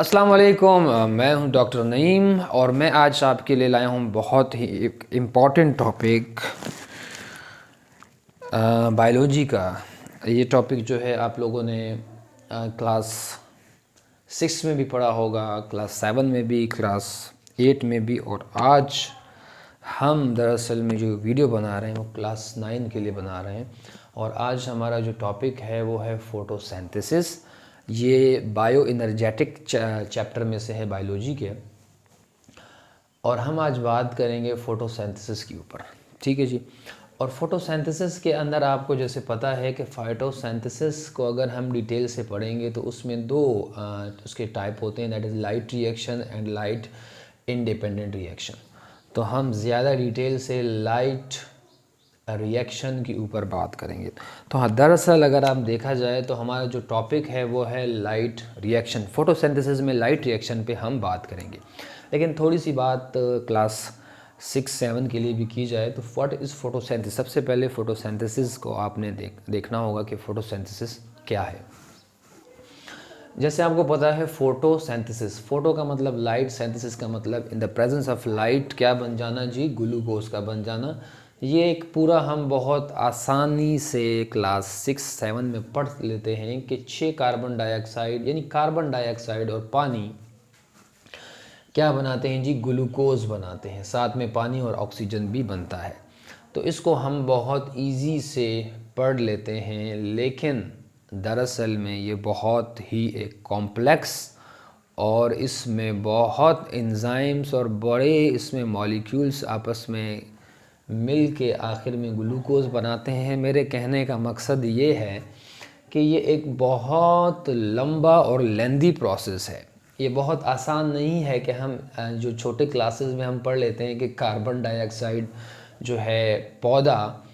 अस्सलाम वालेकुम। मैं हूं डॉक्टर नईम और मैं आज आपके लिए लाया हूं बहुत ही एक इम्पॉर्टेंट टॉपिक बायोलॉजी का। ये टॉपिक जो है आप लोगों ने क्लास 6 में भी पढ़ा होगा, क्लास 7 में भी, क्लास 8 में भी, और आज हम दरअसल में जो वीडियो बना रहे हैं वो क्लास 9 के लिए बना रहे हैं। और आज हमारा जो टॉपिक है वो है फोटोसिंथेसिस। ये बायो एनर्जेटिक चैप्टर में से है बायोलॉजी के, और हम आज बात करेंगे फोटोसिंथेसिस के ऊपर। ठीक है जी। और फोटोसिंथेसिस के अंदर आपको जैसे पता है कि फोटोसिंथेसिस को अगर हम डिटेल से पढ़ेंगे तो उसमें दो उसके टाइप होते हैं, that is light reaction and light independent reaction. तो हम ज़्यादा डिटेल से लाइट रिएक्शन के ऊपर बात करेंगे। तो हाँ, दरअसल अगर आप देखा जाए तो हमारा जो टॉपिक है वो है लाइट रिएक्शन। फोटोसिंथेसिस में लाइट रिएक्शन पे हम बात करेंगे, लेकिन थोड़ी सी बात क्लास 6-7 के लिए भी की जाए तो व्हाट इज़ फोटोसिंथेसिस। सबसे पहले फोटोसिंथेसिस को आपने देखना होगा कि फोटोसिंथेसिस क्या है। जैसे आपको पता है फोटोसिंथेसिस, फोटो का मतलब लाइट, सिंथेसिस का मतलब in the presence of light क्या बन जाना जी, ग्लूकोज का बन जाना। ये एक पूरा हम बहुत आसानी से क्लास 6-7 में पढ़ लेते हैं कि 6 कार्बन डाइऑक्साइड यानी कार्बन डाइऑक्साइड और पानी क्या बनाते हैं जी, ग्लूकोज बनाते हैं, साथ में पानी और ऑक्सीजन भी बनता है। तो इसको हम बहुत इजी से पढ़ लेते हैं, लेकिन दरअसल में ये बहुत ही एक कॉम्प्लेक्स और इसमें बहुत एंजाइम्स और बड़े इसमें मॉलिक्यूल्स आपस में मिल के आखिर में ग्लूकोज बनाते हैं। मेरे कहने का मकसद ये है कि ये एक बहुत लंबा और लेंदी प्रोसेस है। ये बहुत आसान नहीं है कि हम जो छोटे क्लासेस में हम पढ़ लेते हैं कि कार्बन डाइऑक्साइड जो है पौधा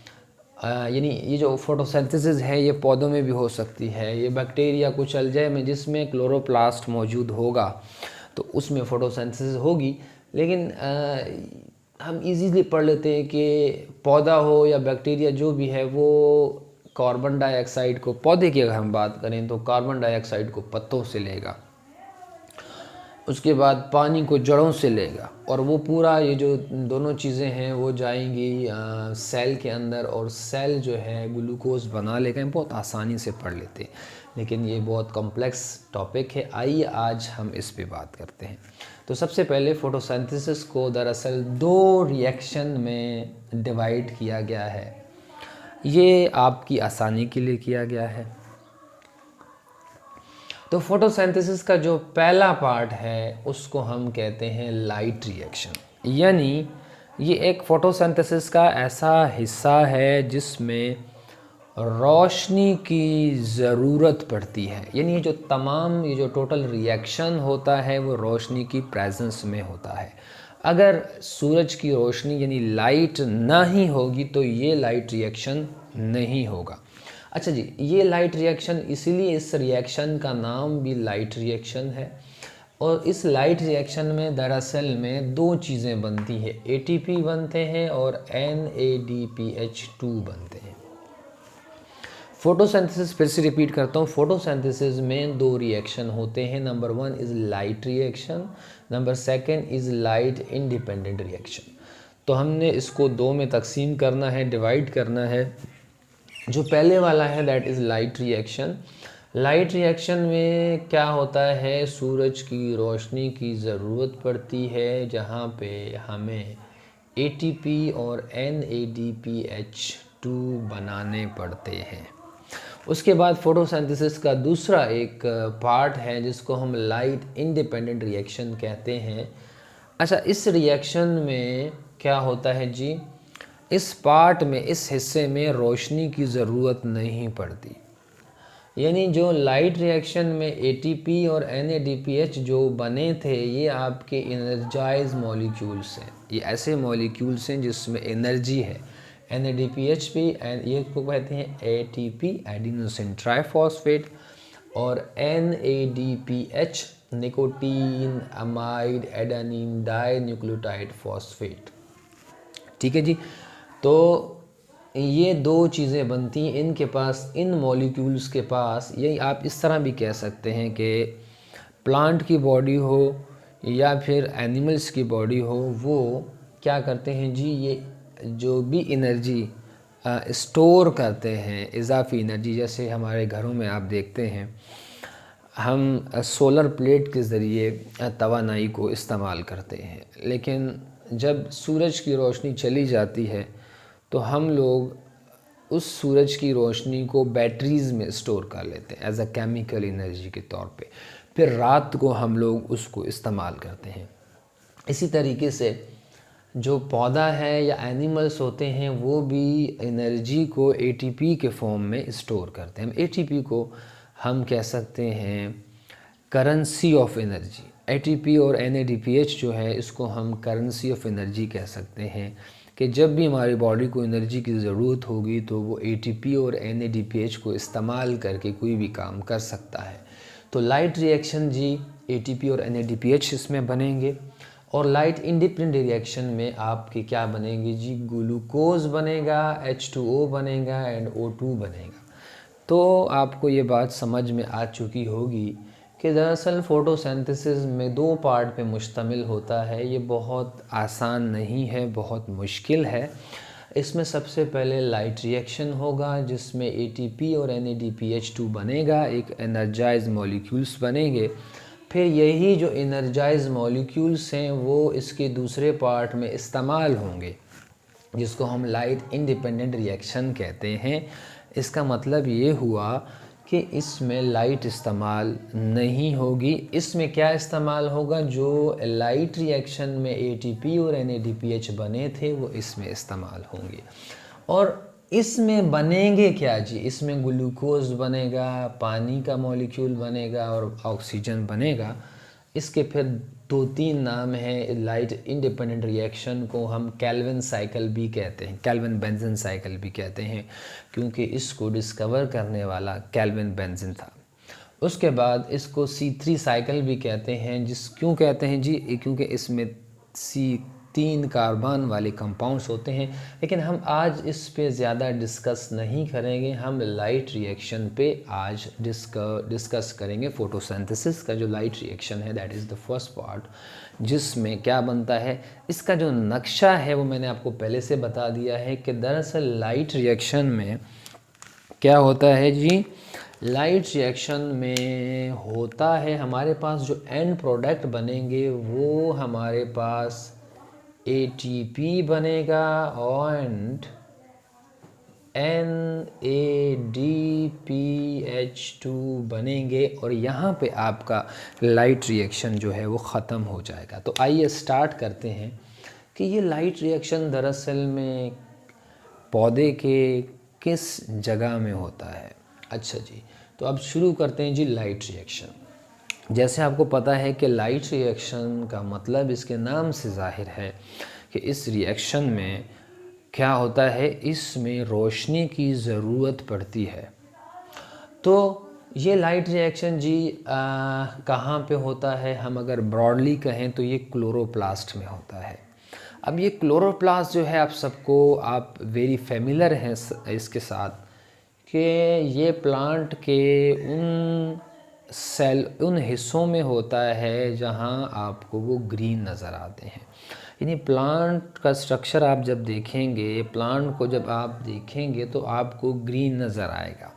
यानी ये जो फोटोसिंथेसिस है ये पौधों में भी हो सकती है, ये बैक्टीरिया कुछ अल्जाई में जिसमें क्लोरोप्लास्ट मौजूद होगा तो उसमें फोटोसिंथेसिस होगी। लेकिन हम इजीली पढ़ लेते हैं कि पौधा हो या बैक्टीरिया जो भी है वो कार्बन डाइऑक्साइड को, पौधे की अगर हम बात करें तो कार्बन डाइऑक्साइड को पत्तों से लेगा, उसके बाद पानी को जड़ों से लेगा, और वो पूरा ये जो दोनों चीज़ें हैं वो जाएंगी सेल के अंदर, और सेल जो है ग्लूकोज बना लेगा। बहुत आसानी से पढ़ लेते हैं, लेकिन ये बहुत कॉम्प्लेक्स टॉपिक है। आइए आज हम इस पे बात करते हैं। तो सबसे पहले फोटोसिंथेसिस को दरअसल 2 रिएक्शन में डिवाइड किया गया है। ये आपकी आसानी के लिए किया गया है। तो फोटोसिंथेसिस का जो पहला पार्ट है उसको हम कहते हैं लाइट रिएक्शन, यानी ये एक फोटोसिंथेसिस का ऐसा हिस्सा है जिसमें रोशनी की ज़रूरत पड़ती है। यानी ये जो टोटल रिएक्शन होता है वो रोशनी की प्रेजेंस में होता है। अगर सूरज की रोशनी यानी लाइट ना ही होगी तो ये लाइट रिएक्शन नहीं होगा। अच्छा जी, ये लाइट रिएक्शन, इसीलिए इस रिएक्शन का नाम भी लाइट रिएक्शन है। और इस लाइट रिएक्शन में दरअसल में 2 चीज़ें बनती है, ATP बनते हैं और NADPH2 बनते हैं। फोटोसिंथेसिस फिर से रिपीट करता हूँ, फोटोसिंथेसिस में 2 रिएक्शन होते हैं। Number 1 is light reaction, number 2 is light independent reaction. तो हमने इसको 2 में तकसीम करना है, डिवाइड करना है। जो पहले वाला है that is light reaction. Light reaction में क्या होता है, सूरज की रोशनी की ज़रूरत पड़ती है, जहाँ पे हमें ATP और NADPH2 बनाने पड़ते हैं। उसके बाद फोटोसिंथेसिस का दूसरा एक पार्ट है जिसको हम लाइट इंडिपेंडेंट रिएक्शन कहते हैं। अच्छा, इस रिएक्शन में क्या होता है जी, इस पार्ट में, इस हिस्से में रोशनी की ज़रूरत नहीं पड़ती। यानी जो लाइट रिएक्शन में ATP और NADPH जो बने थे ये आपके एनर्जाइज मॉलिक्यूल्स हैं। ये ऐसे मॉलिक्यूल्स हैं जिसमें एनर्जी है। NADPH भी, ये को कहते हैं ATP एडिनोसिन ट्राइफॉस्फेट, और NADPH nicotine amide adenine di nucleotide phosphate. ठीक है जी। तो ये 2 चीज़ें बनती हैं इनके पास, इन मॉलिक्यूल्स के पास। यही आप इस तरह भी कह सकते हैं कि प्लांट की बॉडी हो या फिर एनिमल्स की बॉडी हो, वो क्या करते हैं जी, ये जो भी एनर्जी स्टोर करते हैं, इजाफी एनर्जी, जैसे हमारे घरों में आप देखते हैं हम सोलर प्लेट के ज़रिए तवानाई को इस्तेमाल करते हैं, लेकिन जब सूरज की रोशनी चली जाती है तो हम लोग उस सूरज की रोशनी को बैटरीज़ में स्टोर कर लेते हैं एज अ केमिकल एनर्जी के तौर पे, फिर रात को हम लोग उसको इस्तेमाल करते हैं। इसी तरीके से जो पौधा है या एनिमल्स होते हैं वो भी एनर्जी को एटीपी के फॉर्म में स्टोर करते हैं। एटीपी को हम कह सकते हैं करेंसी ऑफ एनर्जी। एटीपी और एनएडीपीएच जो है इसको हम करेंसी ऑफ एनर्जी कह सकते हैं कि जब भी हमारी बॉडी को एनर्जी की ज़रूरत होगी तो वो एटीपी और एनएडीपीएच को इस्तेमाल करके कोई भी काम कर सकता है। तो लाइट रिएक्शन जी एटीपी और एनएडीपीएच इसमें बनेंगे, और लाइट इंडिपेंडेंट रिएक्शन में आपके क्या बनेंगे जी, ग्लूकोज बनेगा, H2O बनेगा एंड O2 बनेगा। तो आपको ये बात समझ में आ चुकी होगी कि दरअसल फ़ोटोसिंथेसिस में 2 पार्ट पे मुश्तमिल होता है। ये बहुत आसान नहीं है, बहुत मुश्किल है। इसमें सबसे पहले लाइट रिएक्शन होगा जिसमें एटीपी और NADPH2 बनेगा, एक एनर्जाइज मॉलिक्यूल्स बनेंगे। फिर यही जो एनर्जाइज मॉलिक्यूल्स हैं वो इसके दूसरे पार्ट में इस्तेमाल होंगे जिसको हम लाइट इंडिपेंडेंट रिएक्शन कहते हैं। इसका मतलब ये हुआ कि इसमें लाइट इस्तेमाल नहीं होगी। इसमें क्या इस्तेमाल होगा, जो लाइट रिएक्शन में एटीपी और NADPH बने थे वो इसमें इस्तेमाल होंगे। और इसमें बनेंगे क्या जी, इसमें ग्लूकोज बनेगा, पानी का मॉलिक्यूल बनेगा और ऑक्सीजन बनेगा। इसके फिर 2-3 नाम हैं। लाइट इंडिपेंडेंट रिएक्शन को हम कैल्विन साइकिल भी कहते हैं, कैल्विन बेंजीन साइकिल भी कहते हैं, क्योंकि इसको डिस्कवर करने वाला कैल्विन बेंजीन था। उसके बाद इसको C3 साइकिल भी कहते हैं। क्यों कहते हैं जी, क्योंकि इसमें C3 कार्बन वाले कंपाउंड्स होते हैं। लेकिन हम आज इस पे ज़्यादा डिस्कस नहीं करेंगे, हम लाइट रिएक्शन पे आज डिस्कस करेंगे। फोटोसिंथेसिस का जो लाइट रिएक्शन है that is the first part, जिसमें क्या बनता है, इसका जो नक्शा है वो मैंने आपको पहले से बता दिया है कि दरअसल लाइट रिएक्शन में क्या होता है जी, लाइट रिएक्शन में होता है हमारे पास जो एंड प्रोडक्ट बनेंगे वो हमारे पास ATP बनेगा और NADPH2 बनेंगे, और यहाँ पे आपका लाइट रिएक्शन जो है वो ख़त्म हो जाएगा। तो आइए स्टार्ट करते हैं कि ये लाइट रिएक्शन दरअसल में पौधे के किस जगह में होता है। अच्छा जी, तो अब शुरू करते हैं जी लाइट रिएक्शन। जैसे आपको पता है कि लाइट रिएक्शन का मतलब इसके नाम से ज़ाहिर है कि इस रिएक्शन में क्या होता है, इसमें रोशनी की ज़रूरत पड़ती है। तो ये लाइट रिएक्शन जी कहाँ पे होता है, हम अगर ब्रॉडली कहें तो ये क्लोरोप्लास्ट में होता है। अब ये क्लोरोप्लास्ट जो है आप वेरी फेमिलर हैं इसके साथ कि ये प्लांट के उन हिस्सों में होता है जहाँ आपको वो ग्रीन नज़र आते हैं। यानी प्लांट का स्ट्रक्चर आप जब देखेंगे, प्लांट को जब आप देखेंगे तो आपको ग्रीन नज़र आएगा।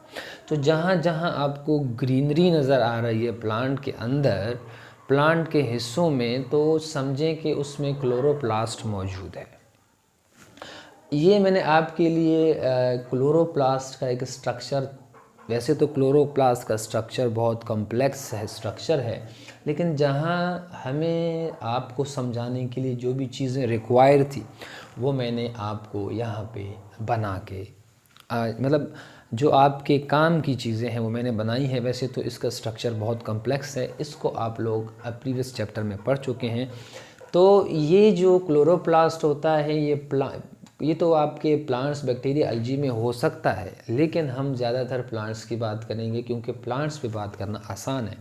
तो जहाँ जहाँ आपको ग्रीनरी नज़र आ रही है प्लांट के अंदर, प्लांट के हिस्सों में, तो समझें कि उसमें क्लोरोप्लास्ट मौजूद है। ये मैंने आपके लिए क्लोरोप्लास्ट का एक स्ट्रक्चर, वैसे तो क्लोरोप्लास्ट का स्ट्रक्चर बहुत कॉम्प्लेक्स स्ट्रक्चर है, लेकिन जहाँ हमें आपको समझाने के लिए जो भी चीज़ें रिक्वायर थी वो मैंने आपको यहाँ पे बना के मतलब जो आपके काम की चीज़ें हैं वो मैंने बनाई है। वैसे तो इसका स्ट्रक्चर बहुत कॉम्प्लेक्स है, इसको आप लोग प्रीवियस चैप्टर में पढ़ चुके हैं। तो ये जो क्लोरोप्लास्ट होता है ये तो आपके प्लांट्स, बैक्टीरिया, अलजी में हो सकता है, लेकिन हम ज़्यादातर प्लांट्स की बात करेंगे क्योंकि प्लांट्स पे बात करना आसान है।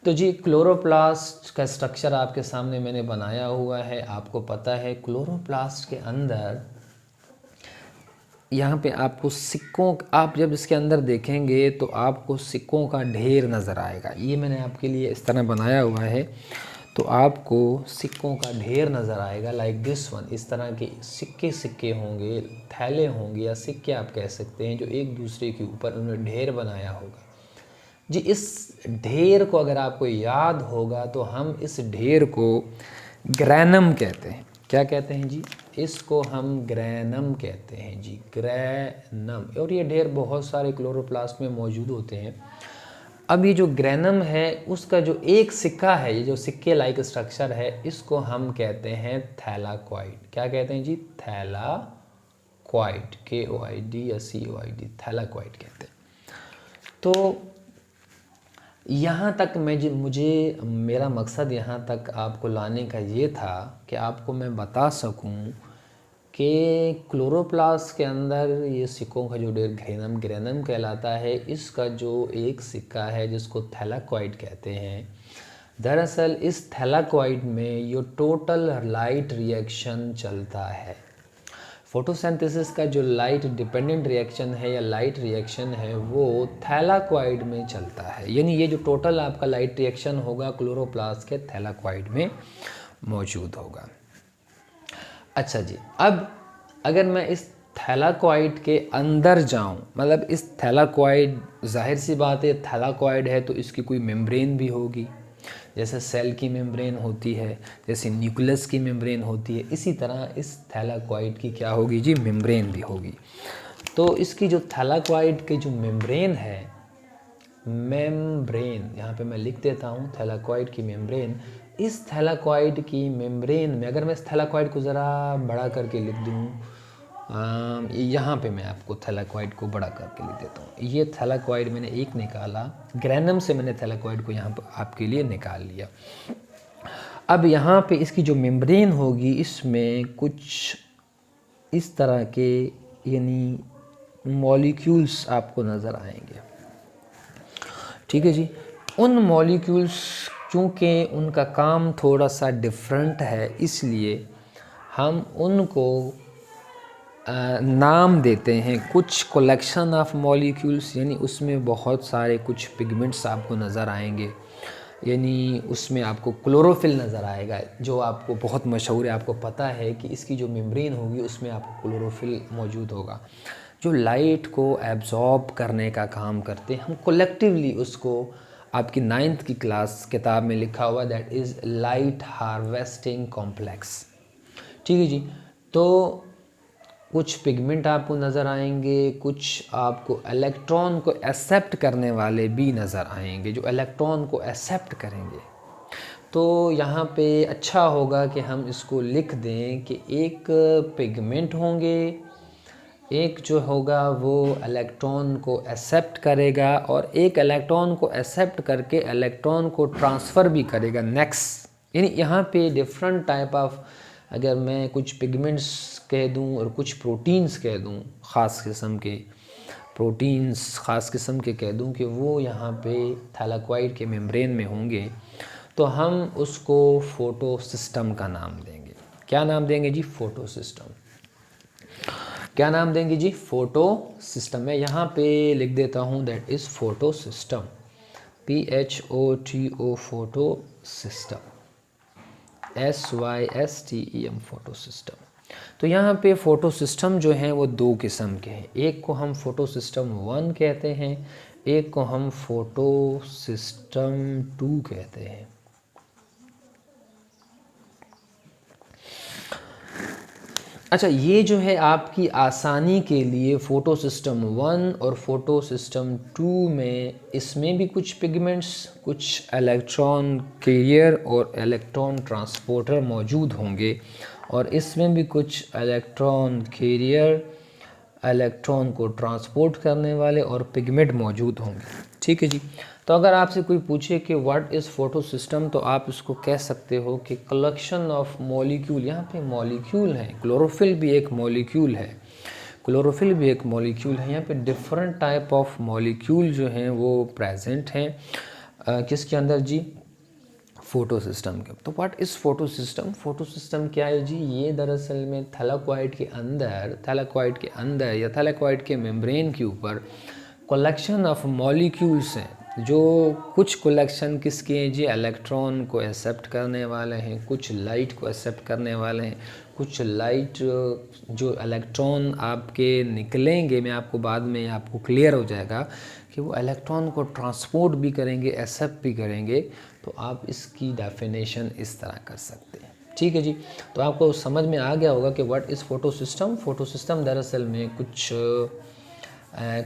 तो जी क्लोरोप्लास्ट का स्ट्रक्चर आपके सामने मैंने बनाया हुआ है। आपको पता है क्लोरोप्लास्ट के अंदर यहाँ पे आपको सिक्कों, आप जब इसके अंदर देखेंगे तो आपको सिक्कों का ढेर नज़र आएगा। ये मैंने आपके लिए इस तरह बनाया हुआ है, तो आपको सिक्कों का ढेर नज़र आएगा लाइक दिस वन। इस तरह के सिक्के सिक्के होंगे, थैले होंगे या सिक्के आप कह सकते हैं, जो एक दूसरे के ऊपर उन्होंने ढेर बनाया होगा जी। इस ढेर को अगर आपको याद होगा तो हम इस ढेर को ग्रैनम कहते हैं। क्या कहते हैं जी? इसको हम ग्रैनम कहते हैं जी, ग्रैनम। और ये ढेर बहुत सारे क्लोरोप्लास्ट में मौजूद होते हैं। अब ये जो ग्रैनम है उसका जो एक सिक्का है, ये जो सिक्के लाइक स्ट्रक्चर है, इसको हम कहते हैं थैलाक्वाइड। क्या कहते हैं जी? थैलाक्वाइड, KOID या COID, थैलाक्वाइड कहते हैं। तो यहाँ तक मुझे मेरा मकसद यहाँ तक आपको लाने का ये था कि आपको मैं बता सकूँ कि क्लोरोप्लास्ट के अंदर ये सिक्कों का जो ढेर ग्रैनम कहलाता है, इसका जो एक सिक्का है जिसको थैलाक्वाइड कहते हैं, दरअसल इस थैलाक्वाइड में ये टोटल लाइट रिएक्शन चलता है। फोटोसिंथेसिस का जो लाइट डिपेंडेंट रिएक्शन है या लाइट रिएक्शन है वो थैलाक्वाइड में चलता है। यानी ये जो टोटल आपका लाइट रिएक्शन होगा क्लोरोप्लास्ट के थैलाक्वाइड में मौजूद होगा। अच्छा जी, अब अगर मैं इस थैलाक्वाइड के अंदर जाऊं, मतलब इस थैलाक्वाइड, जाहिर सी बात है थैलाक्वाइड है तो इसकी कोई मेम्ब्रेन भी होगी, जैसे सेल की मेम्ब्रेन होती है, जैसे न्यूक्लियस की मेम्ब्रेन होती है, इसी तरह इस थैलाक्वाइड की क्या होगी जी? मेम्ब्रेन भी होगी। तो इसकी जो थैलाक्वाइड की जो मेम्ब्रेन है, मेम्ब्रेन यहाँ पे मैं लिख देता हूँ थैलाक्वाइड की मेम्ब्रेन। इस थैलाक्वाइड की मेम्ब्रेन में अगर मैं इस थैलाक्वाइड को ज़रा बड़ा करके लिख दूँ, यहाँ पे मैं आपको थैलाक्वाइड को बड़ा करके लिख देता हूँ। ये थैलाक्वाइड मैंने एक निकाला, ग्रैनम से मैंने थैलाक्वाइड को यहाँ पर आपके लिए निकाल लिया। अब यहाँ पे इसकी जो मेम्ब्रेन होगी, इसमें कुछ इस तरह के यानी मॉलिक्यूल्स आपको नज़र आएंगे। ठीक है जी। उन मॉलिक्यूल्स चूँकि उनका काम थोड़ा सा डिफरेंट है, इसलिए हम उनको नाम देते हैं कुछ कलेक्शन ऑफ मॉलिक्यूल्स। यानी उसमें बहुत सारे कुछ पिगमेंट्स आपको नज़र आएंगे, यानी उसमें आपको क्लोरोफिल नज़र आएगा, जो आपको बहुत मशहूर है। आपको पता है कि इसकी जो मेम्ब्रेन होगी उसमें आपको क्लोरोफिल मौजूद होगा, जो लाइट को एब्जॉर्ब करने का काम करते हैं। हम कलेक्टिवली उसको, आपकी 9th की क्लास किताब में लिखा हुआ that is light harvesting complex. ठीक है जी। तो कुछ पिगमेंट आपको नज़र आएंगे, कुछ आपको इलेक्ट्रॉन को एक्सेप्ट करने वाले भी नज़र आएंगे, जो इलेक्ट्रॉन को एक्सेप्ट करेंगे। तो यहाँ पे अच्छा होगा कि हम इसको लिख दें कि एक पिगमेंट होंगे, एक जो होगा वो इलेक्ट्रॉन को एक्सेप्ट करेगा, और एक इलेक्ट्रॉन को एक्सेप्ट करके इलेक्ट्रॉन को ट्रांसफ़र भी करेगा नेक्स्ट। यानी यहाँ पे डिफरेंट टाइप ऑफ, अगर मैं कुछ पिगमेंट्स कह दूं और कुछ प्रोटीन्स कह दूं, ख़ास किस्म के प्रोटीन्स ख़ास किस्म के कह दूं कि वो यहाँ पे थैलाक्वाइड के मेम्ब्रेन में होंगे, तो हम उसको फोटो सिस्टम का नाम देंगे। क्या नाम देंगे जी? Photo system. क्या नाम देंगे जी? Photo system. मैं यहाँ पे लिख देता हूँ that is photo system, PHOTO, photo system, SYSTEM, photo system. तो यहाँ पे फ़ोटो सिस्टम जो हैं वो दो किस्म के हैं। एक को हम फ़ोटो सिस्टम 1 कहते हैं, एक को हम फ़ोटो सिस्टम 2 कहते हैं। अच्छा, ये जो है आपकी आसानी के लिए फ़ोटो सिस्टम 1 और फ़ोटो सिस्टम 2 में, इसमें भी कुछ पिगमेंट्स, कुछ इलेक्ट्रॉन कैरियर और इलेक्ट्रॉन ट्रांसपोर्टर मौजूद होंगे, और इसमें भी कुछ इलेक्ट्रॉन कैरियर, इलेक्ट्रॉन को ट्रांसपोर्ट करने वाले और पिगमेंट मौजूद होंगे। ठीक है जी। तो अगर आपसे कोई पूछे कि व्हाट इज़ फोटो सिस्टम, तो आप इसको कह सकते हो कि कलेक्शन ऑफ मॉलिक्यूल। यहाँ पे मॉलिक्यूल हैं, क्लोरोफिल भी एक मॉलिक्यूल है, क्लोरोफिल भी एक मॉलिक्यूल है। यहाँ पे डिफरेंट टाइप ऑफ मॉलिक्यूल जो हैं वो प्रेजेंट हैं किसके अंदर जी? फोटो सिस्टम के। तो what is photo system? Photo system क्या है जी? ये दरअसल में थैलेकॉइड के अंदर या थैलेकॉइड के मेम्ब्रेन के ऊपर कलेक्शन ऑफ मॉलिक्यूल्स हैं, जो कुछ कलेक्शन किसके हैं जी? इलेक्ट्रॉन को एक्सेप्ट करने वाले हैं, कुछ लाइट को एक्सेप्ट करने वाले हैं, कुछ लाइट जो इलेक्ट्रॉन आपके निकलेंगे, मैं आपको बाद में आपको क्लियर हो जाएगा कि वो इलेक्ट्रॉन को ट्रांसपोर्ट भी करेंगे, एक्सेप्ट भी करेंगे। तो आप इसकी डेफिनेशन इस तरह कर सकते हैं, ठीक है जी। तो आपको समझ में आ गया होगा कि what is photo system. Photo system दरअसल में कुछ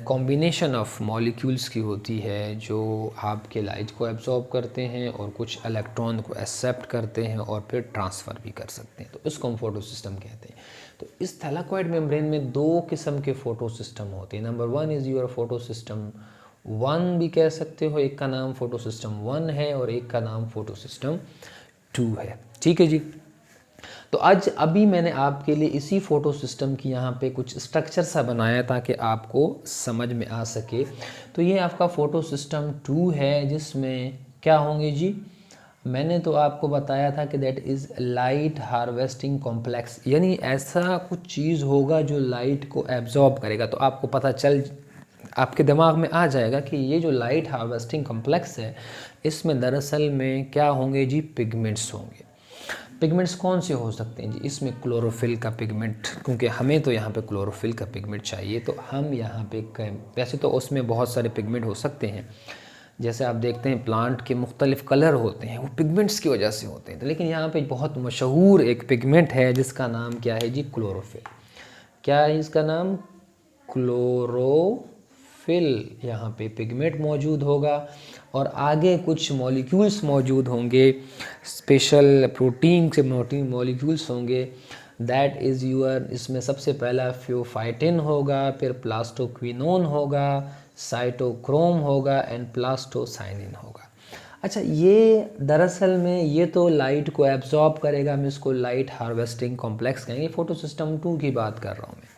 कॉम्बिनेशन ऑफ मॉलिक्यूल्स की होती है जो आपके लाइट को एब्जॉर्ब करते हैं और कुछ इलेक्ट्रॉन को एक्सेप्ट करते हैं और फिर ट्रांसफ़र भी कर सकते हैं। तो इसको हम फोटो सिस्टम कहते हैं। तो इस थैलेकॉइड मेम्ब्रेन में दो किस्म के फ़ोटो सिस्टम होते हैं। Number 1 is your photo system 1 भी कह सकते हो, एक का नाम फोटो सिस्टम 1 है और एक का नाम फोटो सिस्टम 2 है, ठीक है जी। तो आज अभी मैंने आपके लिए इसी फोटो सिस्टम की यहाँ पे कुछ स्ट्रक्चर सा बनाया ताकि आपको समझ में आ सके। तो ये आपका फ़ोटो सिस्टम 2 है, जिसमें क्या होंगे जी? मैंने तो आपको बताया था कि that is light harvesting complex, यानी ऐसा कुछ चीज़ होगा जो लाइट को एब्जॉर्ब करेगा। तो आपको पता चल, आपके दिमाग में आ जाएगा कि ये जो लाइट हार्वेस्टिंग कॉम्प्लेक्स है, इसमें दरअसल में क्या होंगे जी? पिगमेंट्स होंगे। पिगमेंट्स कौन से हो सकते हैं जी? इसमें क्लोरोफिल का पिगमेंट, क्योंकि हमें तो यहाँ पे क्लोरोफिल का पिगमेंट चाहिए, तो हम यहाँ पे वैसे तो उसमें बहुत सारे पिगमेंट हो सकते हैं, जैसे आप देखते हैं प्लांट के मुख्तलिफ़ कलर होते हैं, वो पिगमेंट्स की वजह से होते हैं। तो लेकिन यहाँ पे बहुत मशहूर एक पिगमेंट है जिसका नाम क्या है जी? क्लोरोफिल। क्या है इसका नाम? क्लोरोफिल। यहाँ पे पिगमेंट मौजूद होगा और आगे कुछ मॉलिक्यूल्स मौजूद होंगे, स्पेशल प्रोटीन से मॉलिक्यूल्स होंगे। दैट इज़ यूअर, इसमें सबसे पहला फ्योफाइटिन होगा, फिर प्लास्टोक्विनोन होगा, साइटोक्रोम होगा एंड प्लास्टोसाइनिन होगा। अच्छा, ये दरअसल में ये तो लाइट को एब्जॉर्ब करेगा, हम इसको लाइट हार्वेस्टिंग कॉम्प्लेक्स कहेंगे। फोटो सिस्टम 2 की बात कर रहा हूँ मैं।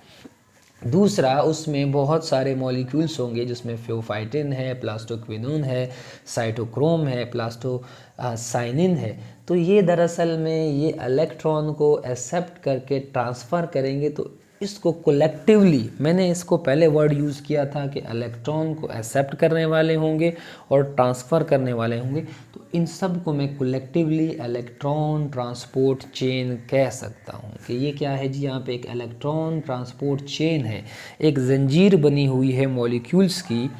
दूसरा, उसमें बहुत सारे मॉलिक्यूल्स होंगे जिसमें फ्योफाइटिन है, प्लास्टोक्विनोन है, साइटोक्रोम है, प्लास्टोसाइनिन है। तो ये दरअसल में ये इलेक्ट्रॉन को एक्सेप्ट करके ट्रांसफ़र करेंगे। तो इसको कलेक्टिवली, मैंने इसको पहले वर्ड यूज़ किया था कि इलेक्ट्रॉन को एक्सेप्ट करने वाले होंगे और ट्रांसफ़र करने वाले होंगे। तो इन सब को मैं कलेक्टिवली इलेक्ट्रॉन ट्रांसपोर्ट चेन कह सकता हूँ कि ये क्या है जी? यहाँ पे एक इलेक्ट्रॉन ट्रांसपोर्ट चेन है, एक जंजीर बनी हुई है मॉलिक्यूल्स की,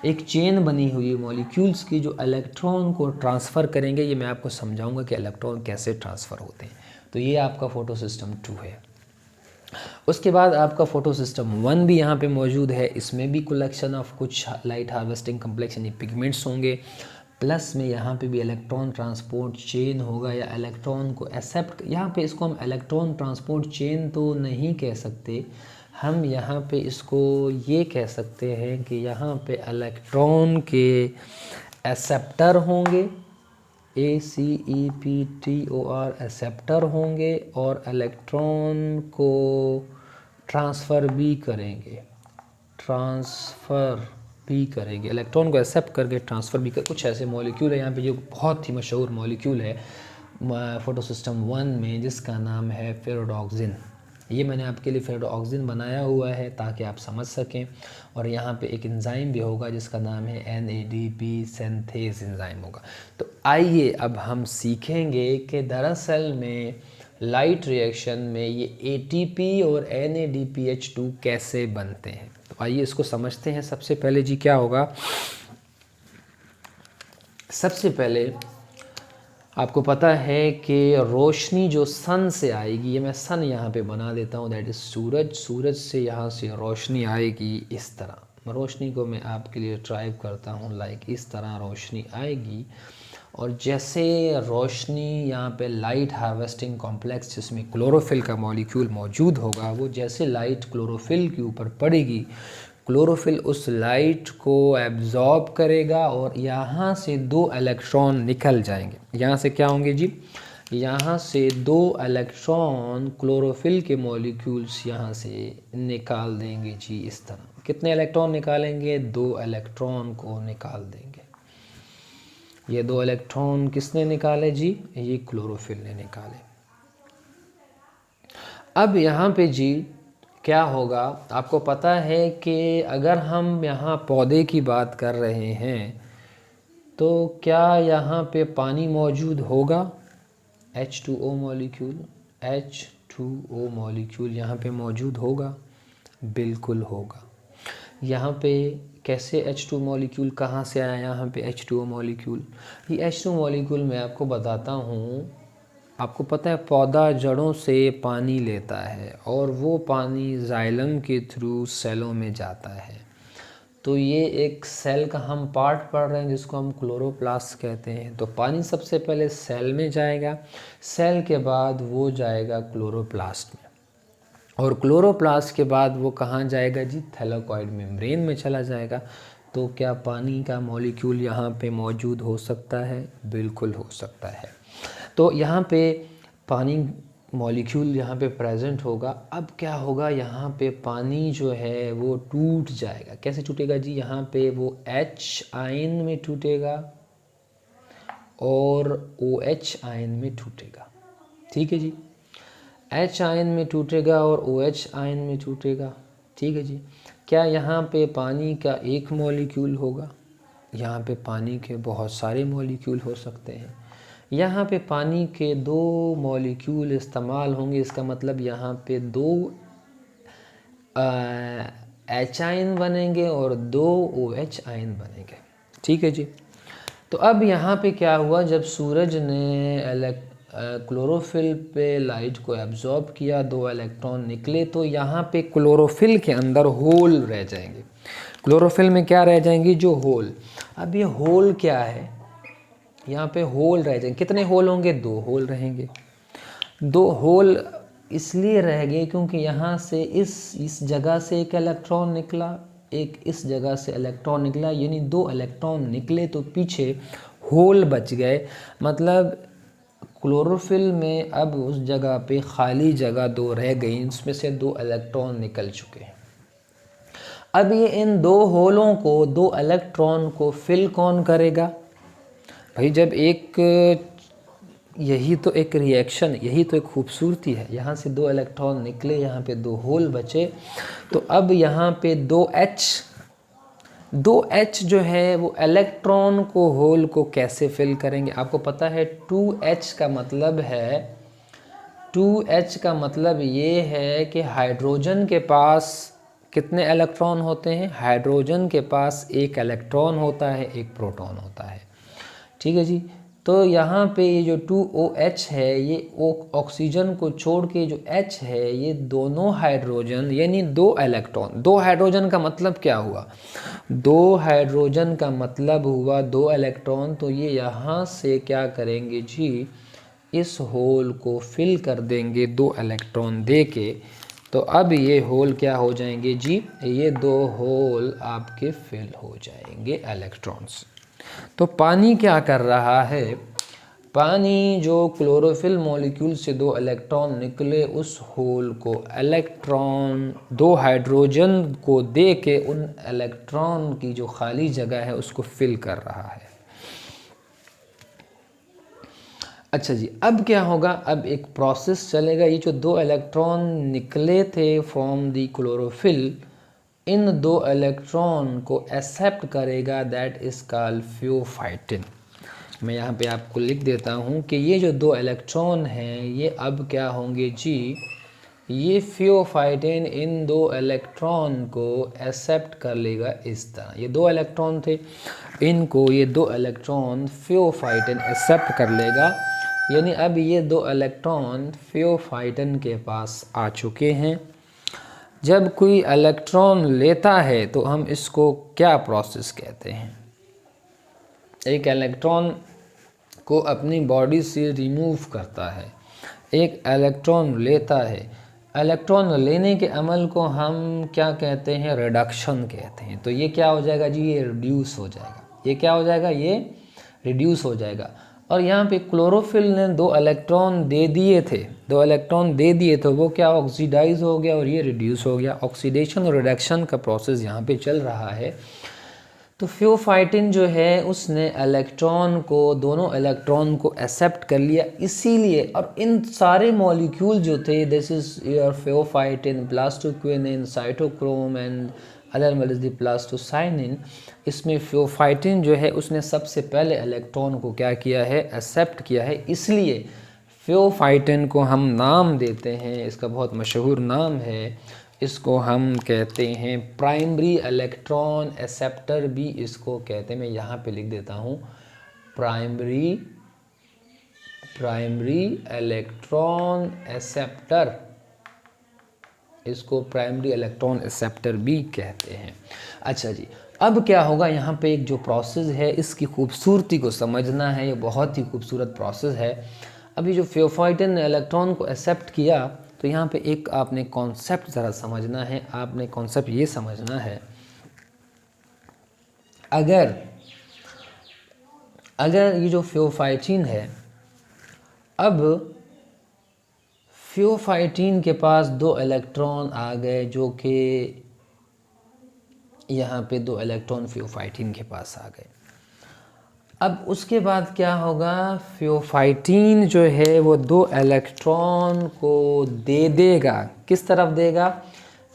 एक चेन बनी हुई है मॉलिक्यूल्स की जो इलेक्ट्रॉन को ट्रांसफ़र करेंगे। ये मैं आपको समझाऊंगा कि इलेक्ट्रॉन कैसे ट्रांसफ़र होते हैं। तो ये आपका फ़ोटो सिस्टम 2 है। उसके बाद आपका फ़ोटो सिस्टम 1 भी यहाँ पे मौजूद है। इसमें भी कलेक्शन ऑफ कुछ लाइट हार्वेस्टिंग कम्प्लेक्स यानी पिगमेंट्स होंगे, प्लस में यहाँ पे भी इलेक्ट्रॉन ट्रांसपोर्ट चेन होगा या इलेक्ट्रॉन को एक्सेप्ट। यहाँ पे इसको हम इलेक्ट्रॉन ट्रांसपोर्ट चेन तो नहीं कह सकते, हम यहाँ पे इसको ये कह सकते हैं कि यहाँ पे इलेक्ट्रॉन के एक्सेप्टर होंगे, ACEPTOR एक्सेप्टर होंगे और इलेक्ट्रॉन को ट्रांसफ़र भी करेंगे, इलेक्ट्रॉन को एक्सेप्ट करके ट्रांसफ़र भी कर। कुछ ऐसे मॉलिक्यूल है यहाँ पे जो बहुत ही मशहूर मॉलिक्यूल है फोटो सिस्टम 1 में, जिसका नाम है फेरोडॉक्सिन। ये मैंने आपके लिए फेरोडॉक्सिन बनाया हुआ है ताकि आप समझ सकें। और यहाँ पे एक एंजाइम भी होगा जिसका नाम है NADP सिंथेज एंजाइम होगा। तो आइए अब हम सीखेंगे कि दरअसल में लाइट रिएक्शन में ये ATP और NADPH2 कैसे बनते हैं। तो आइए इसको समझते हैं। सबसे पहले जी क्या होगा? सबसे पहले आपको पता है कि रोशनी जो सन से आएगी, ये मैं सन यहाँ पे बना देता हूँ, दैट इज़ सूरज। सूरज से यहाँ से रोशनी आएगी इस तरह। रोशनी को मैं आपके लिए ट्राई करता हूँ, लाइक इस तरह रोशनी आएगी। और जैसे रोशनी यहाँ पे लाइट हार्वेस्टिंग कॉम्प्लेक्स जिसमें क्लोरोफिल का मॉलिक्यूल मौजूद होगा, वो जैसे लाइट क्लोरोफिल के ऊपर पड़ेगी, क्लोरोफिल उस लाइट को एब्जॉर्ब करेगा और यहाँ से 2 इलेक्ट्रॉन निकल जाएंगे। यहाँ से क्या होंगे जी? यहाँ से 2 इलेक्ट्रॉन क्लोरोफिल के मॉलिक्यूल्स यहाँ से निकाल देंगे जी इस तरह। कितने इलेक्ट्रॉन निकालेंगे? 2 इलेक्ट्रॉन को निकाल देंगे। ये 2 इलेक्ट्रॉन किसने निकाले जी? ये क्लोरोफिल ने निकाले। अब यहाँ पे जी क्या होगा, आपको पता है कि अगर हम यहाँ पौधे की बात कर रहे हैं तो क्या यहाँ पे पानी मौजूद होगा? H2O मॉलिक्यूल, H2O मॉलिक्यूल यहाँ पे मौजूद होगा, बिल्कुल होगा। यहाँ पे कैसे H2 मॉलिक्यूल कहाँ से आया? यहाँ पे H2O मॉलिक्यूल, ये H2 मॉलिक्यूल मैं आपको बताता हूँ। आपको पता है पौधा जड़ों से पानी लेता है और वो पानी जाइलम के थ्रू सेलों में जाता है। तो ये एक सेल का हम पार्ट पढ़ रहे हैं जिसको हम क्लोरोप्लास्ट कहते हैं। तो पानी सबसे पहले सेल में जाएगा, सेल के बाद वो जाएगा क्लोरोप्लास्ट में, और क्लोरोप्लास्ट के बाद वो कहाँ जाएगा जी? थैलेकॉइड मेम्ब्रेन में चला जाएगा। तो क्या पानी का मॉलिक्यूल यहाँ पे मौजूद हो सकता है? बिल्कुल हो सकता है। तो यहाँ पे पानी मॉलिक्यूल यहाँ पे प्रेजेंट होगा। अब क्या होगा, यहाँ पे पानी जो है वो टूट जाएगा। कैसे टूटेगा जी? यहाँ पे वो H आयन में टूटेगा और OH आयन में टूटेगा। ठीक है जी, H आयन में टूटेगा और OH आयन में टूटेगा। ठीक है जी। क्या यहाँ पे पानी का एक मॉलिक्यूल होगा? यहाँ पे पानी के बहुत सारे मॉलिक्यूल हो सकते हैं। यहाँ पे पानी के 2 मॉलिक्यूल इस्तेमाल होंगे, इसका मतलब यहाँ पे 2 H आयन बनेंगे और 2 OH आयन बनेंगे। ठीक है जी। तो अब यहाँ पे क्या हुआ, जब सूरज ने क्लोरोफिल पे लाइट को एब्जॉर्ब किया, 2 इलेक्ट्रॉन निकले, तो यहाँ पे क्लोरोफिल के अंदर होल रह जाएंगे। क्लोरोफिल में क्या रह जाएंगी? जो होल। अब ये होल क्या है? यहाँ पे होल रह जाएंगे। कितने होल होंगे? 2 होल रहेंगे। 2 होल इसलिए रह गए क्योंकि यहाँ से इस जगह से एक इलेक्ट्रॉन निकला, एक इस जगह से इलेक्ट्रॉन निकला, यानी 2 इलेक्ट्रॉन निकले तो पीछे होल बच गए। मतलब क्लोरोफिल में अब उस जगह पे खाली जगह 2 रह गई, इसमें से 2 इलेक्ट्रॉन निकल चुके हैं। अब ये इन 2 होलों को, 2 इलेक्ट्रॉन को फिल कौन करेगा भाई? जब यही तो एक रिएक्शन, यही तो एक खूबसूरती है। यहाँ से 2 इलेक्ट्रॉन निकले, यहाँ पे 2 होल बचे, तो अब यहाँ पे 2H जो है वो इलेक्ट्रॉन को, होल को कैसे फिल करेंगे? आपको पता है 2H का मतलब है, 2H का मतलब ये है कि हाइड्रोजन के पास कितने इलेक्ट्रॉन होते हैं? हाइड्रोजन के पास एक इलेक्ट्रॉन होता है, एक प्रोटॉन होता है। ठीक है जी। तो यहाँ पे ये जो 2OH है, ये ऑक्सीजन को छोड़ के जो H है, ये दोनों हाइड्रोजन, यानी 2 इलेक्ट्रॉन। 2 हाइड्रोजन का मतलब क्या हुआ? 2 हाइड्रोजन का मतलब हुआ 2 इलेक्ट्रॉन। तो ये यहाँ से क्या करेंगे जी? इस होल को फिल कर देंगे 2 इलेक्ट्रॉन दे के। तो अब ये होल क्या हो जाएंगे जी? ये 2 होल आपके फिल हो जाएंगे इलेक्ट्रॉन्स। तो पानी क्या कर रहा है? पानी जो क्लोरोफिल मॉलिक्यूल से 2 इलेक्ट्रॉन निकले, उस होल को इलेक्ट्रॉन 2 हाइड्रोजन को दे के उन इलेक्ट्रॉन की जो खाली जगह है उसको फिल कर रहा है। अच्छा जी, अब क्या होगा? अब एक प्रोसेस चलेगा। ये जो 2 इलेक्ट्रॉन निकले थे from the chlorophyll, in 2 electron को एक्सेप्ट करेगा, दैट इज कॉल्ड फियोफाइटिन। मैं यहाँ पे आपको लिख देता हूँ कि ये जो 2 इलेक्ट्रॉन हैं, ये अब क्या होंगे जी? ये फियोफाइटिन इन 2 इलेक्ट्रॉन को एक्सेप्ट कर लेगा इस तरह। ये 2 इलेक्ट्रॉन थे, इनको ये 2 इलेक्ट्रॉन फियोफाइटिन एक्सेप्ट कर लेगा, यानी अब ये 2 इलेक्ट्रॉन फियोफाइटिन के पास आ चुके हैं। जब कोई इलेक्ट्रॉन लेता है तो हम इसको क्या प्रोसेस कहते हैं? एक इलेक्ट्रॉन को अपनी बॉडी से रिमूव करता है, एक इलेक्ट्रॉन लेता है। इलेक्ट्रॉन लेने के अमल को हम क्या कहते हैं? रिडक्शन कहते हैं। तो ये क्या हो जाएगा जी? ये रिड्यूस हो जाएगा। ये क्या हो जाएगा? ये रिड्यूस हो जाएगा। और यहाँ पे क्लोरोफिल ने 2 इलेक्ट्रॉन दे दिए थे, 2 इलेक्ट्रॉन दे दिए, तो वो क्या ऑक्सीडाइज हो गया और ये रिड्यूस हो गया। ऑक्सीडेशन और रिडक्शन का प्रोसेस यहाँ पे चल रहा है। तो फियोफाइटिन जो है उसने इलेक्ट्रॉन को, दोनों इलेक्ट्रॉन को एक्सेप्ट कर लिया, इसीलिए। और इन सारे मॉलिक्यूल जो थे, this is your pheophytin, plastoquinone, cytochrome and other molecule plastocyanin, इसमें फियोफाइटिन जो है उसने सबसे पहले इलेक्ट्रॉन को क्या किया है, एक्सेप्ट किया है। इसलिए फियोफाइटिन को हम नाम देते हैं, इसका बहुत मशहूर नाम है, इसको हम कहते हैं प्राइमरी इलेक्ट्रॉन एक्सेप्टर भी इसको कहते हैं। मैं यहाँ पे लिख देता हूँ प्राइमरी इलेक्ट्रॉन एक्सेप्टर, इसको प्राइमरी इलेक्ट्रॉन एक्सेप्टर भी कहते हैं। अच्छा जी, अब क्या होगा, यहाँ पे एक जो प्रोसेस है इसकी खूबसूरती को समझना है, ये बहुत ही खूबसूरत प्रोसेस है। अभी जो फियोफाइटिन ने इलेक्ट्रॉन को एक्सेप्ट किया, तो यहाँ पे एक आपने कॉन्सेप्ट ज़रा समझना है। आपने कॉन्सेप्ट ये समझना है, अगर ये जो फियोफाइटिन है, अब फियोफाइटिन के पास 2 इलेक्ट्रॉन आ गए, जो कि यहाँ पे 2 इलेक्ट्रॉन फियोफाइटिन के पास आ गए। अब उसके बाद क्या होगा, फियोफाइटिन जो है वो 2 इलेक्ट्रॉन को दे देगा। किस तरफ देगा,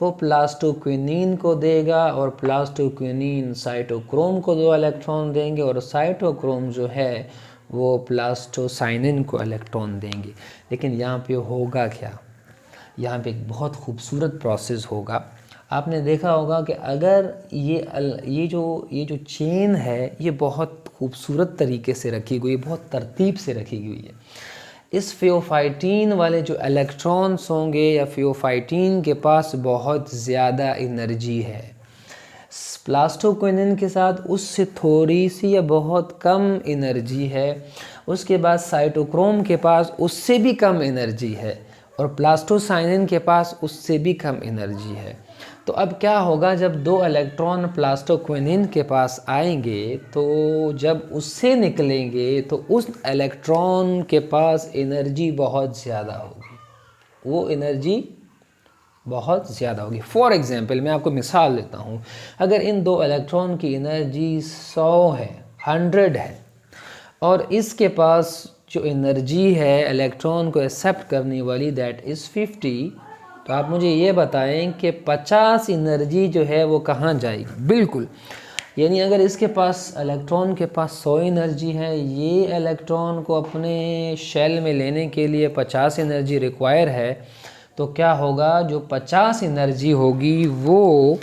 वो प्लास्टोक्विनिन को देगा, और प्लास्टोक्विनिन साइटोक्रोम को 2 इलेक्ट्रॉन देंगे, और साइटोक्रोम जो है वो प्लास्टोसाइनिन को इलेक्ट्रॉन देंगे। लेकिन यहाँ पे होगा क्या, यहाँ पे एक बहुत खूबसूरत प्रोसेस होगा। आपने देखा होगा कि अगर ये जो चेन है ये बहुत खूबसूरत तरीके से रखी गई, बहुत तरतीब से रखी गई है। इस फियोफाइटिन वाले जो इलेक्ट्रॉन्स होंगे, या फियोफाइटिन के पास बहुत ज़्यादा एनर्जी है, प्लास्टोक्विनिन के साथ उससे थोड़ी सी या बहुत कम एनर्जी है। उसके बाद साइटोक्रोम के पास उससे भी कम एनर्जी है, और प्लास्टोसाइनिन के पास उससे भी कम एनर्जी है। तो अब क्या होगा, जब 2 इलेक्ट्रॉन प्लास्टोक्विनिन के पास आएंगे, तो जब उससे निकलेंगे तो उस इलेक्ट्रॉन के पास एनर्जी बहुत ज़्यादा होगी, वो एनर्जी बहुत ज़्यादा होगी। फॉर एग्ज़ाम्पल मैं आपको मिसाल देता हूँ, अगर इन 2 इलेक्ट्रॉन की एनर्जी 100 है, 100 है, और इसके पास जो एनर्जी है इलेक्ट्रॉन को एक्सेप्ट करने वाली, दैट इज़ 50, तो आप मुझे ये बताएं कि 50 एनर्जी जो है वो कहाँ जाएगी। बिल्कुल, यानी अगर इसके पास, इलेक्ट्रॉन के पास 100 एनर्जी है, ये इलेक्ट्रॉन को अपने शेल में लेने के लिए 50 एनर्जी रिक्वायर है, तो क्या होगा, जो 50 एनर्जी होगी वो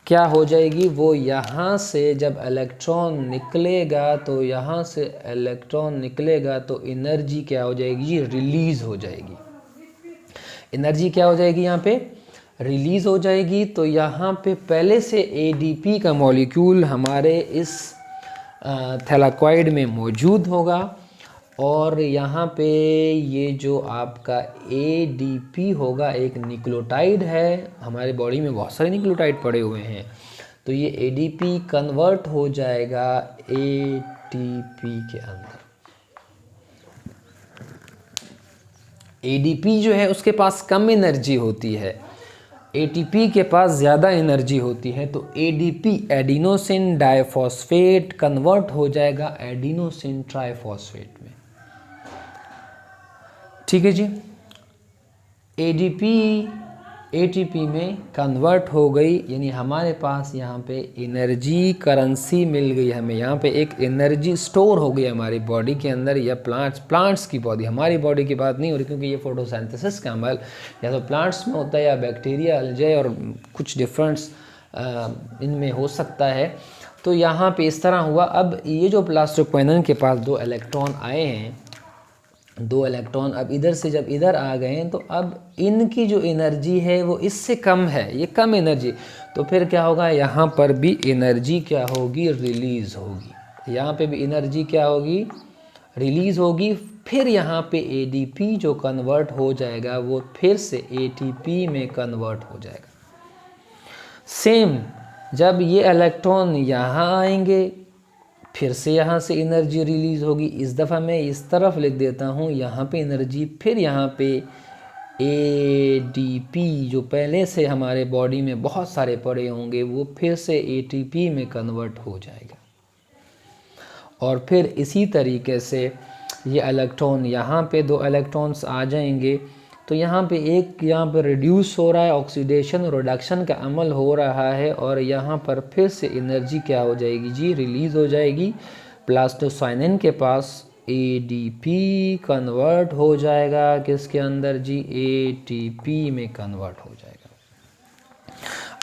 क्या हो जाएगी, वो यहाँ से जब इलेक्ट्रॉन निकलेगा, तो यहाँ से इलेक्ट्रॉन निकलेगा तो एनर्जी क्या हो जाएगी, रिलीज़ हो जाएगी। एनर्जी क्या हो जाएगी, यहाँ पे रिलीज़ हो जाएगी। तो यहाँ पे पहले से एडीपी का मॉलिक्यूल हमारे इस थैलाकॉइड में मौजूद होगा, और यहाँ पे ये जो आपका एडीपी होगा एक न्यूक्लियोटाइड है। हमारे बॉडी में बहुत सारे न्यूक्लियोटाइड पड़े हुए हैं, तो ये एडीपी कन्वर्ट हो जाएगा एटीपी के अंदर। एडीपी जो है उसके पास कम एनर्जी होती है, एटीपी के पास ज़्यादा एनर्जी होती है, तो एडीपी एडिनोसिन डाइफॉस्फेट कन्वर्ट हो जाएगा एडिनोसिन ट्राइफॉस्फेट में। ठीक है जी, एडीपी एटीपी में कन्वर्ट हो गई, यानी हमारे पास यहाँ पे एनर्जी करेंसी मिल गई हमें। यहाँ पे एक एनर्जी स्टोर हो गई हमारी बॉडी के अंदर, या प्लांट्स की बॉडी, हमारी बॉडी की बात नहीं हो रही, क्योंकि ये फोटोसिंथेसिस का अमल या तो प्लांट्स में होता है, या बैक्टीरिया, अलजे और कुछ डिफरेंट्स इनमें हो सकता है। तो यहाँ पे इस तरह हुआ। अब ये जो प्लास्टोक्विनिन के पास 2 इलेक्ट्रॉन आए हैं, 2 इलेक्ट्रॉन अब इधर से जब इधर आ गए हैं, तो अब इनकी जो एनर्जी है वो इससे कम है, ये कम एनर्जी। तो फिर क्या होगा, यहाँ पर भी एनर्जी क्या होगी, रिलीज़ होगी। यहाँ पे भी एनर्जी क्या होगी, रिलीज़ होगी। फिर यहाँ पे एडीपी जो कन्वर्ट हो जाएगा वो फिर से एटीपी में कन्वर्ट हो जाएगा। सेम जब ये इलेक्ट्रॉन यहाँ आएंगे, फिर से यहाँ से एनर्जी रिलीज़ होगी। इस दफ़ा मैं इस तरफ लिख देता हूँ, यहाँ पे एनर्जी, फिर यहाँ पे ADP जो पहले से हमारे बॉडी में बहुत सारे पड़े होंगे वो फिर से ATP में कन्वर्ट हो जाएगा। और फिर इसी तरीके से ये इलेक्ट्रॉन यहाँ पे 2 इलेक्ट्रॉन्स आ जाएंगे, तो यहाँ पे एक यहाँ पे रिड्यूस हो रहा है, ऑक्सीडेशन रिडक्शन का अमल हो रहा है, और यहाँ पर फिर से एनर्जी क्या हो जाएगी जी, रिलीज़ हो जाएगी प्लास्टोसाइनिन के पास। ADP कन्वर्ट हो जाएगा किसके अंदर जी, ATP में कन्वर्ट हो जाएगा।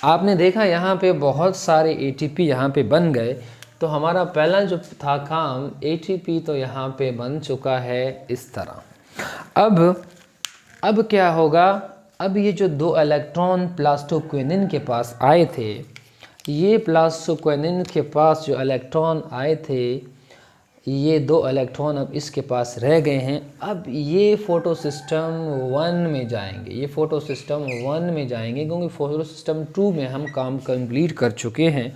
आपने देखा यहाँ पे बहुत सारे ATP यहाँ पे बन गए, तो हमारा पहला जो था काम ATP तो यहाँ पे बन चुका है इस तरह। अब क्या होगा, अब ये जो 2 इलेक्ट्रॉन प्लास्टोक्विनिन के पास आए थे, ये प्लास्टोक्विनिन के पास जो इलेक्ट्रॉन आए थे, ये 2 इलेक्ट्रॉन अब इसके पास रह गए हैं। अब ये फोटो सिस्टम 1 में जाएंगे, ये फोटो सिस्टम 1 में जाएंगे, क्योंकि फोटो सिस्टम 2 में हम काम कंप्लीट कर चुके हैं।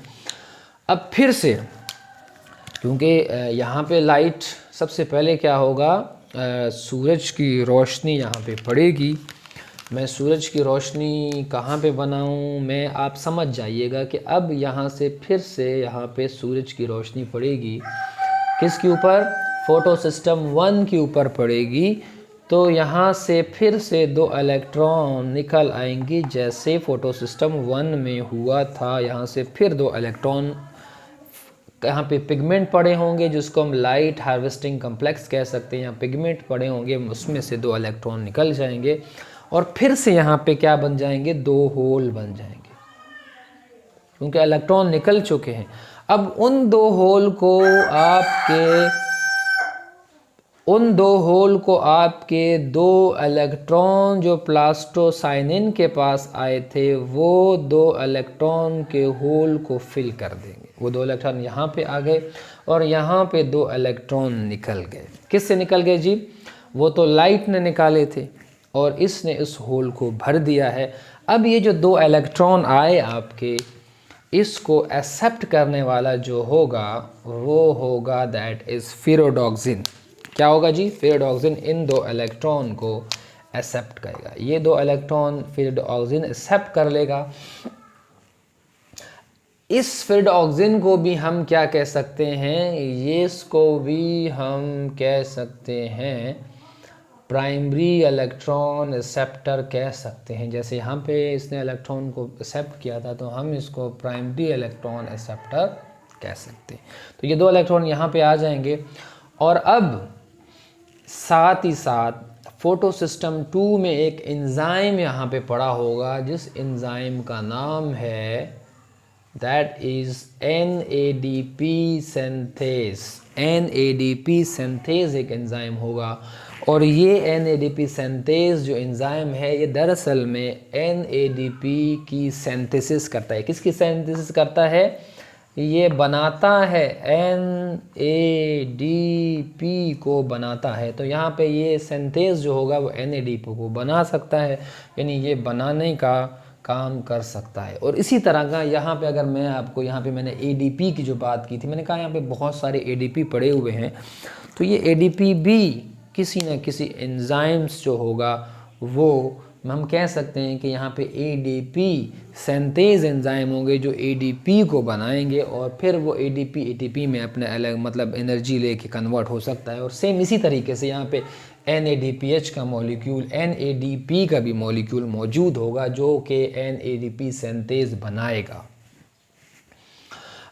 अब फिर से क्योंकि यहाँ पे लाइट सबसे पहले क्या होगा, सूरज की रोशनी यहाँ पे पड़ेगी। मैं सूरज की रोशनी कहाँ पे बनाऊँ, मैं आप समझ जाइएगा कि अब यहाँ से फिर से यहाँ पे सूरज की रोशनी पड़ेगी किसके ऊपर, फोटो सिस्टम 1 के ऊपर पड़ेगी। तो यहाँ से फिर से 2 इलेक्ट्रॉन निकल आएंगे जैसे फोटो सिस्टम 1 में हुआ था। यहाँ से फिर 2 इलेक्ट्रॉन यहाँ पे पिगमेंट पड़े होंगे जिसको हम लाइट हार्वेस्टिंग कम्प्लेक्स कह सकते हैं, यहाँ पिगमेंट पड़े होंगे, उसमें से 2 इलेक्ट्रॉन निकल जाएंगे और फिर से यहाँ पे क्या बन जाएंगे, 2 होल बन जाएंगे, क्योंकि इलेक्ट्रॉन निकल चुके हैं। अब उन 2 होल को 2 इलेक्ट्रॉन जो प्लास्टोसाइनिन के पास आए थे वो 2 इलेक्ट्रॉन के होल को फिल कर देंगे। वो 2 इलेक्ट्रॉन यहाँ पे आ गए और यहाँ पे 2 इलेक्ट्रॉन निकल गए। किससे निकल गए जी, वो तो लाइट ने निकाले थे और इसने इस होल को भर दिया है। अब ये जो 2 इलेक्ट्रॉन आए आपके, इसको एक्सेप्ट करने वाला जो होगा वो होगा दैट इज़ फेरोडॉक्सिन। क्या होगा जी, फेरोडॉक्सिन इन 2 इलेक्ट्रॉन को एक्सेप्ट करेगा। ये 2 इलेक्ट्रॉन फेरोडॉक्सिन एक्सेप्ट कर लेगा। इस फेरोडॉक्सिन को भी हम क्या कह सकते हैं, ये इसको भी हम कह सकते हैं प्राइमरी इलेक्ट्रॉन एक्सेप्टर कह सकते हैं। जैसे यहाँ पे इसने इलेक्ट्रॉन को एक्सेप्ट किया था तो हम इसको प्राइमरी इलेक्ट्रॉन एक्सेप्टर कह सकते हैं। तो ये 2 इलेक्ट्रॉन यहाँ पे आ जाएंगे और अब साथ ही साथ फोटो सिस्टम 2 में एक एंजाइम यहाँ पे पड़ा होगा जिस एंजाइम का नाम है that is NADP synthase. NADP synthase एक एंजाइम होगा और ये NADP सिंथेज जो एंजाइम है ये दरअसल में NADP की सिंथेसिस करता है। किसकी सिंथेसिस करता है, ये बनाता है NADP को बनाता है। तो यहाँ पे ये सिंथेज जो होगा वो NADP को बना सकता है, यानी ये बनाने का काम कर सकता है। और इसी तरह का यहाँ पे अगर मैं आपको यहाँ पे मैंने ADP की जो बात की थी, मैंने कहा यहाँ पे बहुत सारे ADP पड़े हुए हैं, तो ये ADP भी किसी न किसी एंजाइम्स जो होगा वो हम कह सकते हैं कि यहाँ पे ADP सिंथेज एंजाइम होंगे जो ADP को बनाएंगे और फिर वो ADP ATP में अपने अलग मतलब एनर्जी लेके कन्वर्ट हो सकता है। और सेम इसी तरीके से यहाँ पे NADPH का मॉलिक्यूल NADP का भी मॉलिक्यूल मौजूद होगा जो कि NADP सिंथेज बनाएगा।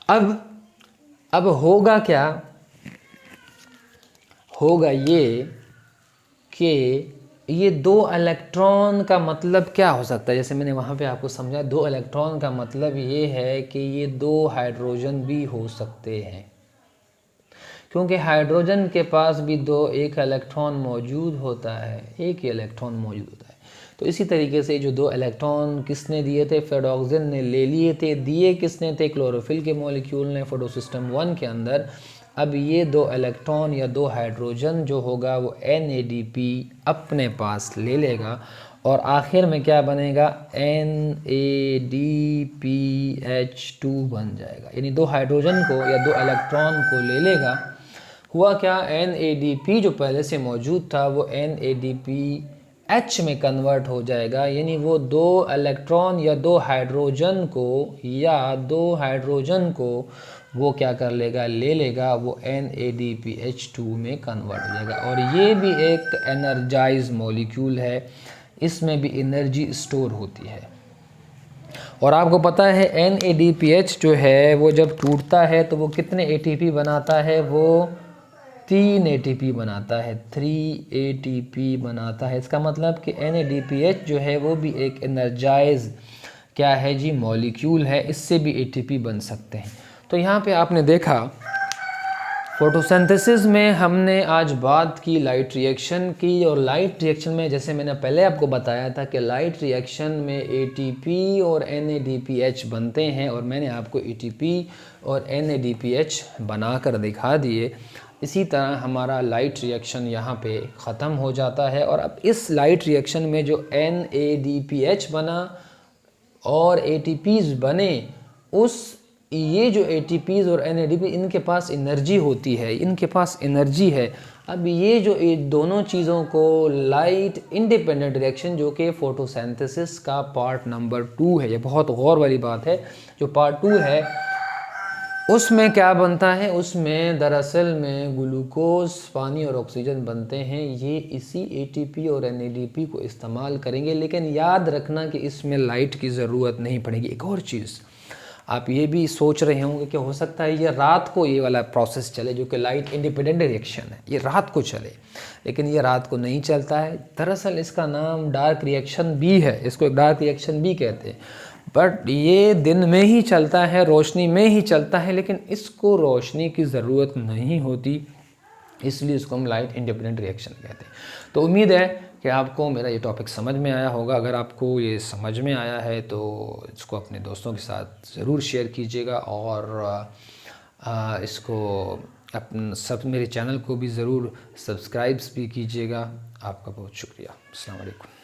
अब होगा क्या, होगा ये कि ये 2 इलेक्ट्रॉन का मतलब क्या हो सकता है। जैसे मैंने वहाँ पे आपको समझा, 2 इलेक्ट्रॉन का मतलब ये है कि ये 2 हाइड्रोजन भी हो सकते हैं, क्योंकि हाइड्रोजन के पास भी एक इलेक्ट्रॉन मौजूद होता है, एक ही इलेक्ट्रॉन मौजूद होता है। तो इसी तरीके से जो 2 इलेक्ट्रॉन किसने दिए थे, फेरोडॉक्सिन ने ले लिए थे। दिए किसने थे, क्लोरोफिल के मॉलिक्यूल ने फोटो सिस्टम 1 के अंदर। अब ये 2 इलेक्ट्रॉन या 2 हाइड्रोजन जो होगा वो NADP अपने पास ले लेगा और आखिर में क्या बनेगा, NADPH2 बन जाएगा। यानी 2 हाइड्रोजन को या 2 इलेक्ट्रॉन को ले लेगा। हुआ क्या, NADP जो पहले से मौजूद था वो NADP H में कन्वर्ट हो जाएगा, यानी वो 2 इलेक्ट्रॉन या 2 हाइड्रोजन को वो क्या कर लेगा, ले लेगा, वो NADPH2 में कन्वर्ट हो जाएगा। और ये भी एक एनर्जाइज मॉलिक्यूल है, इसमें भी एनर्जी स्टोर होती है। और आपको पता है NADPH जो है वो जब टूटता है तो वो कितने ATP बनाता है, वो 3 ATP बनाता है, 3 ATP बनाता है। इसका मतलब कि NADPH जो है वो भी एक एनर्जाइज क्या है जी, मॉलिक्यूल है, इससे भी ATP बन सकते हैं। तो यहाँ पे आपने देखा फोटोसिंथेसिस में हमने आज बात की लाइट रिएक्शन की, और लाइट रिएक्शन में जैसे मैंने पहले आपको बताया था कि लाइट रिएक्शन में ATP और NADPH बनते हैं, और मैंने आपको ATP और NADPH बनाकर दिखा दिए। इसी तरह हमारा लाइट रिएक्शन यहाँ पे ख़त्म हो जाता है। और अब इस लाइट रिएक्शन में जो NADPH बना और ATPs बने, ये जो ATPs और NADP इनके पास एनर्जी होती है, इनके पास एनर्जी है। अब ये जो दोनों चीज़ों को लाइट इंडिपेंडेंट रिएक्शन, जो कि फोटोसिंथेसिस का पार्ट नंबर 2 है, ये बहुत गौर वाली बात है, जो पार्ट 2 है उसमें क्या बनता है, उसमें दरअसल में ग्लूकोज, पानी और ऑक्सीजन बनते हैं। ये इसी ATP और NADP को इस्तेमाल करेंगे, लेकिन याद रखना कि इसमें लाइट की ज़रूरत नहीं पड़ेगी। एक और चीज़ आप ये भी सोच रहे होंगे कि हो सकता है ये रात को ये वाला प्रोसेस चले, जो कि लाइट इंडिपेंडेंट रिएक्शन है, ये रात को चले, लेकिन ये रात को नहीं चलता है। दरअसल इसका नाम डार्क रिएक्शन भी है, इसको एक डार्क रिएक्शन भी कहते हैं, बट ये दिन में ही चलता है, रोशनी में ही चलता है, लेकिन इसको रोशनी की ज़रूरत नहीं होती, इसलिए इसको हम लाइट इंडिपेंडेंट रिएक्शन कहते हैं। तो उम्मीद है कि आपको मेरा ये टॉपिक समझ में आया होगा। अगर आपको ये समझ में आया है तो इसको अपने दोस्तों के साथ ज़रूर शेयर कीजिएगा, और इसको सब मेरे चैनल को भी ज़रूर सब्सक्राइब्स भी कीजिएगा। आपका बहुत शुक्रिया। अस्सलाम वालेकुम।